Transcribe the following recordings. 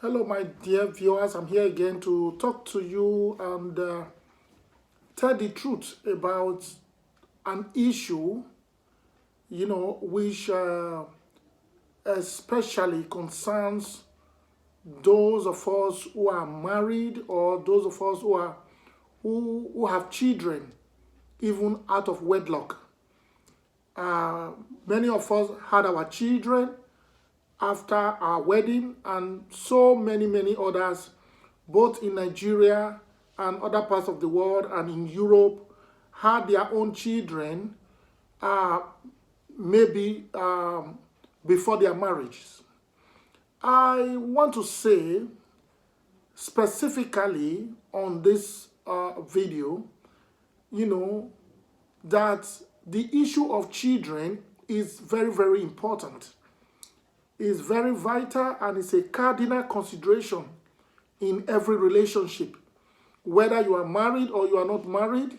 Hello, my dear viewers. I'm here again to talk to you and tell the truth about an issue, which especially concerns those of us who are married or those of us who have children, even out of wedlock. Uh, Many of us had our children after our wedding, and so many others, both in Nigeria and other parts of the world and in Europe, had their own children, uh, maybe before their marriages. I want to say specifically on this video, you know, that the issue of children is very important. Is very vital and is a cardinal consideration in every relationship. Whether you are married or you are not married,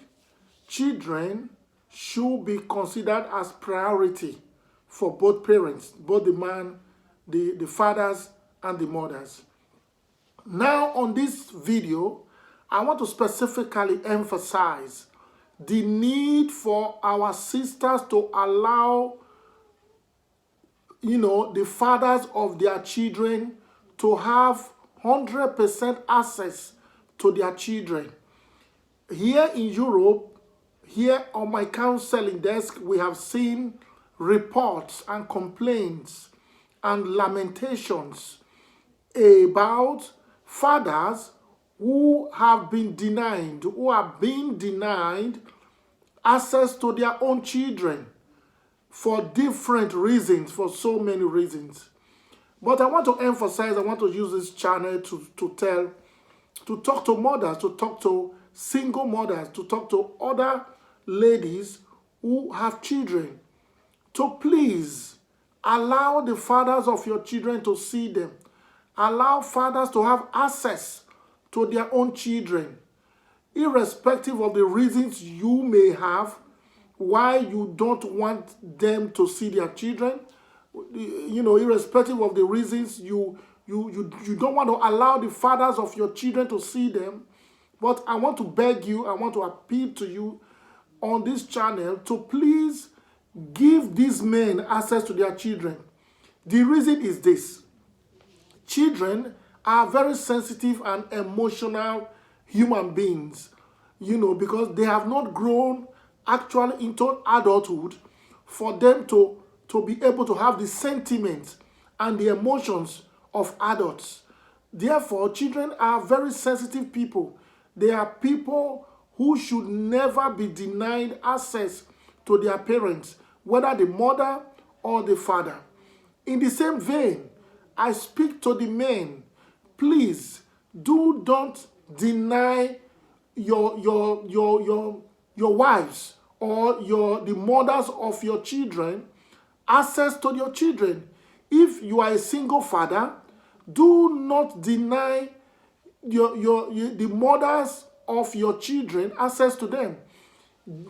children should be considered as priority for both parents, both the fathers and the mothers. Now on this video, I want to specifically emphasize the need for our sisters to allow the fathers of their children to have 100% access to their children. Here in Europe, here on my counseling desk, we have seen reports and complaints and lamentations about fathers who have been denied, who are being denied access to their own children for different reasons, for so many reasons. But I want to emphasize, I want to use this channel to talk to mothers, to talk to single mothers, to talk to other ladies who have children, to please allow the fathers of your children to see them. Allow fathers to have access to their own children, irrespective of the reasons you may have why you don't want them to see their children, irrespective of the reasons you don't want to allow the fathers of your children to see them. But I want to beg you, I want to appeal to you on this channel to please give these men access to their children. The reason is this: children are very sensitive and emotional human beings, because they have not grown actually into adulthood for them to be able to have the sentiments and the emotions of adults. Therefore, children are very sensitive people. They are people who should never be denied access to their parents, whether the mother or the father. In the same vein, I speak to the men. Please, don't deny your wives or the mothers of your children access to your children. If you are a single father, do not deny the mothers of your children access to them.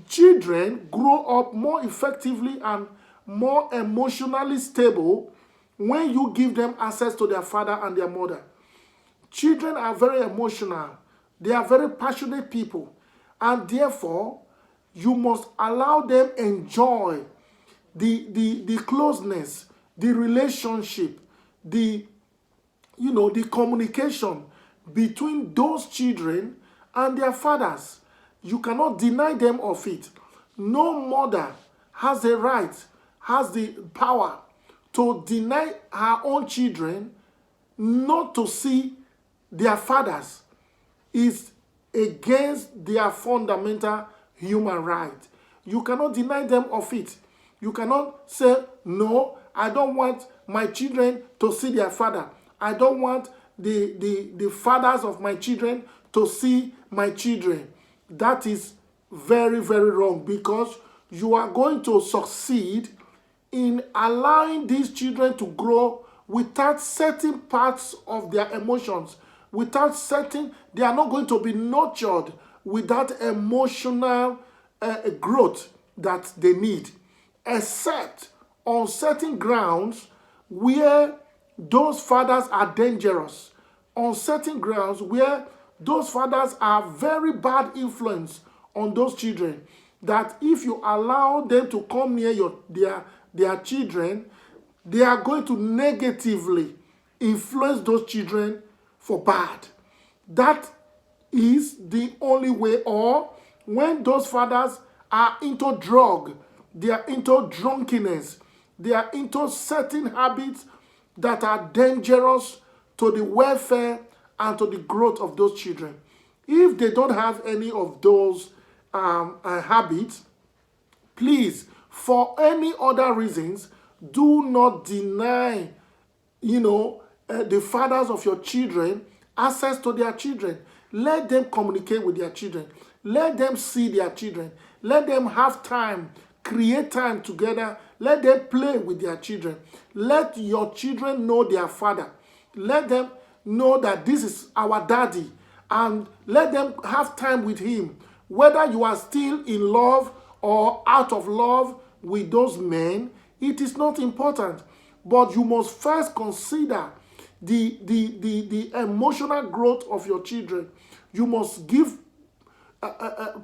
Children grow up more effectively and more emotionally stable when you give them access to their father and their mother. Children are very emotional. They are very passionate people. And therefore, you must allow them enjoy the closeness, the relationship, the communication between those children and their fathers. You cannot deny them of it. No mother has the right, has the power to deny her own children not to see their fathers. Is against their fundamental human right. You cannot deny them of it. You cannot say, no, I don't want my children to see their father. I don't want the fathers of my children to see my children. That is very wrong, because you are going to succeed in allowing these children to grow without certain parts of their emotions, without certain, they are not going to be nurtured with that emotional growth that they need, except on certain grounds where those fathers are dangerous, on certain grounds where those fathers are very bad influence on those children, that if you allow them to come near their children, they are going to negatively influence those children for bad. That is the only way. Or when those fathers are into drug, they are into drunkenness, they are into certain habits that are dangerous to the welfare and to the growth of those children. If they don't have any of those habits, please, for any other reasons, do not deny, the fathers of your children access to their children. Let them communicate with their children. Let them see their children. Let them have time, create time together. Let them play with their children. Let your children know their father. Let them know that this is our daddy, and let them have time with him. Whether you are still in love or out of love with those men, it is not important. But you must first consider the emotional growth of your children. You must give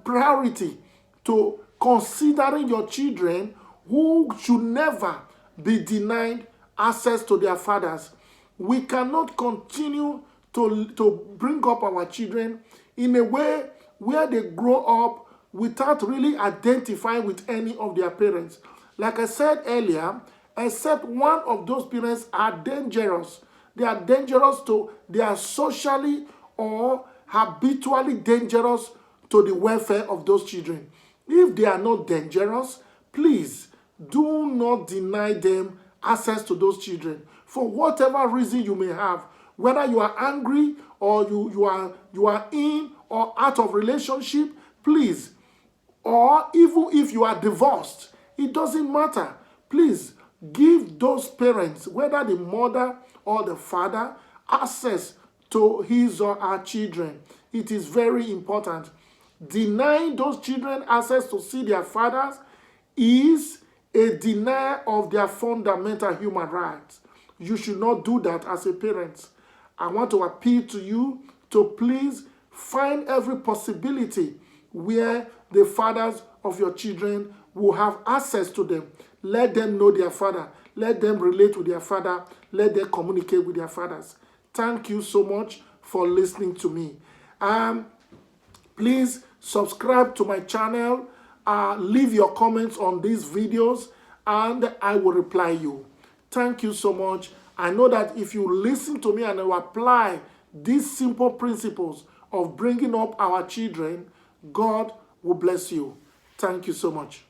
priority to considering your children, who should never be denied access to their fathers. We cannot continue to bring up our children in a way where they grow up without really identifying with any of their parents. Like I said earlier, except one of those parents are dangerous. They are dangerous they are socially or habitually dangerous to the welfare of those children. If they are not dangerous, please do not deny them access to those children. For whatever reason you may have, whether you are angry or you are in or out of relationship, please, or even if you are divorced, it doesn't matter. Please give those parents, whether the mother or the father, access to his or her children. It is very important. Denying those children access to see their fathers is a denial of their fundamental human rights. You should not do that as a parent. I want to appeal to you to please find every possibility where the fathers of your children will have access to them. Let them know their father. Let them relate with their father. Let them communicate with their fathers. Thank you so much for listening to me. Please subscribe to my channel. Leave your comments on these videos and I will reply you. Thank you so much. I know that if you listen to me and you apply these simple principles of bringing up our children, God will bless you. Thank you so much.